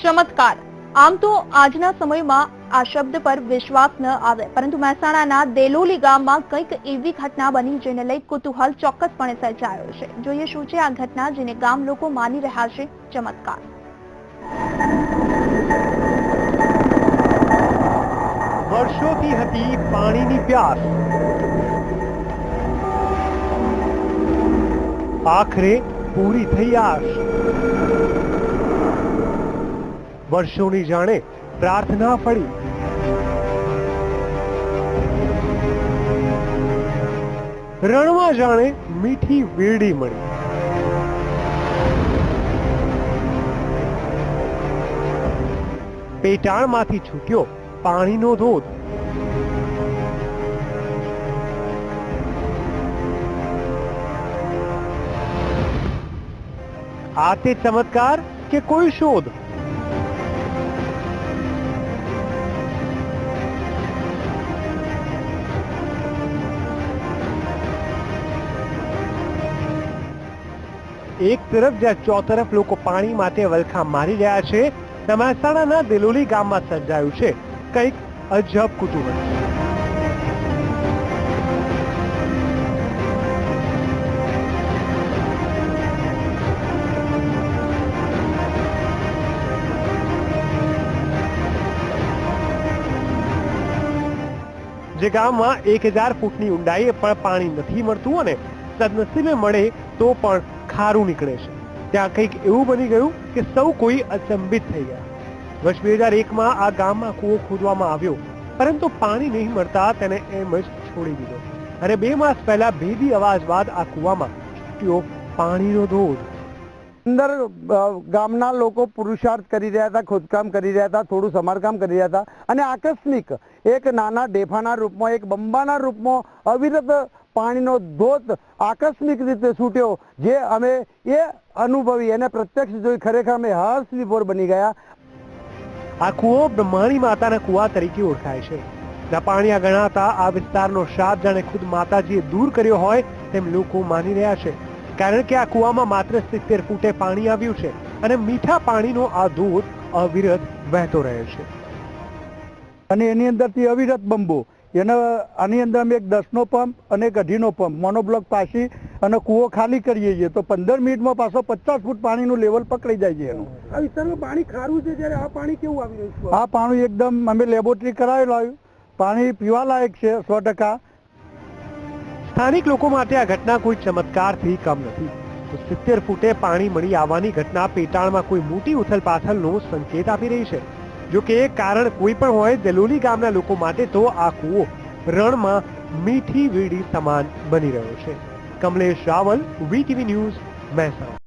ચમત્કાર. આમ તો આજના સમયમાં આ શબ્દ પર વિશ્વાસ ન આવે, પરંતુ મહેસાણાના દેલોલી ગામમાં કંઈક એવી ઘટના બની જેને લઈ કુતૂહલ ચોક્કસપણે સર્જાયો છે. જોઈએ શું છે આ ઘટના જેને ગામ લોકો માની રહ્યા છે ચમત્કાર. વર્ષોથી હતી પાણીની પ્યાસ, આખરે પૂરી થઈ આશ. વર્ષોની જાણે પ્રાર્થના ફળી, રણમાં જાણે મીઠી વીરડી મળી. પેટાળમાંથી છૂટ્યો પાણીનો ધોધ. આ તે ચમત્કાર કે કોઈ શોધ? એક તરફ જ્યાં ચોતરફ લોકો પાણી માટે વલખા મારી રહ્યા છે, ત્યાં મહેસાણાના દેલોલી ગામમાં સર્જાયું છે કંઈક અજબ કુતૂહલ. જે ગામમાં 1000 ફૂટની ઊંડાઈએ પણ પાણી નથી મળતું અને સદનસીબે મળે તો પણ ખારું નીકળે છે, ત્યાં કંઈક એવું બની ગયું કે સૌ કોઈ અચંબિત થઈ ગયા. વર્ષ 2001માં આ ગામમાં કૂવો ખોદવામાં આવ્યો, પરંતુ પાણી નહીં મળતા તેને એમ જ છોડી દીધો અને 2 માસ પહેલા ભેદી અવાજ બાદ આ કૂવામાં છૂટ્યો પાણીનો ધોધ. અંદર ગામના લોકો પુરુષાર્થ કરી રહ્યા હતા, ખોદકામ કરી રહ્યા હતા, થોડું સમારકામ કરી રહ્યા હતા અને આકસ્મિક એક નાના ડેફાના રૂપમાં, એક બંબાના રૂપમાં અવિરત પાણીનો ધોધ આકસ્મિક રીતે છૂટ્યો, જે અમે એ અનુભવી એને પ્રત્યક્ષ જોઈ ખરેખર અમે હર્ષ વિભોર બની ગયા. આ કૂવો બ્રહ્માણી માતાના કૂવા તરીકે ઓળખાય છે. જ્યાં પાણી ગણાતા આ વિસ્તારનો શાપ જાણે ખુદ માતાજીએ દૂર કર્યો હોય તેમ લોકો માની રહ્યા છે, કારણ કે આ કૂવામાં માત્ર 70 ફૂટે પાણી આવ્યું છે અને મીઠા પાણીનો આ ધોધ અવિરત વહેતો રહે છે. અને એની અંદરથી અવિરત બંબો, આની અંદર અમે એક 10નો પંપ અને એક 18નો પંપ મોનોબ્લોક પાસી અને કૂવો ખાલી કરીએ છીએ તો 15 મિનિટમાં પાછો 50 ફૂટ પાણીનું લેવલ પકડી જાય છે. એનું આ વિસ્તારમાં પાણી ખારું છે, જ્યારે આ પાણી કેવું આવી રહ્યું છે? આ પાણી એકદમ અમે લેબોરેટરી કરાવેલું આવ્યું, પાણી પીવા લાયક છે 100%. સ્થાનિક લોકો માટે આ ઘટના કોઈ ચમત્કારથી કમ નથી. તો 70 ફૂટે પાણી મળી આવવાની ઘટના પેટાળમાં કોઈ મોટી ઉથલપાથલનો સંકેત આપી રહી છે. જો કે કારણ કોઈ પણ હોય, દેલોલી ગામના લોકો માટે તો આ કૂવો રણમાં મીઠી વીડી સમાન બની રહ્યો છે. Kamlesh Raval, VTV news, Mehsana.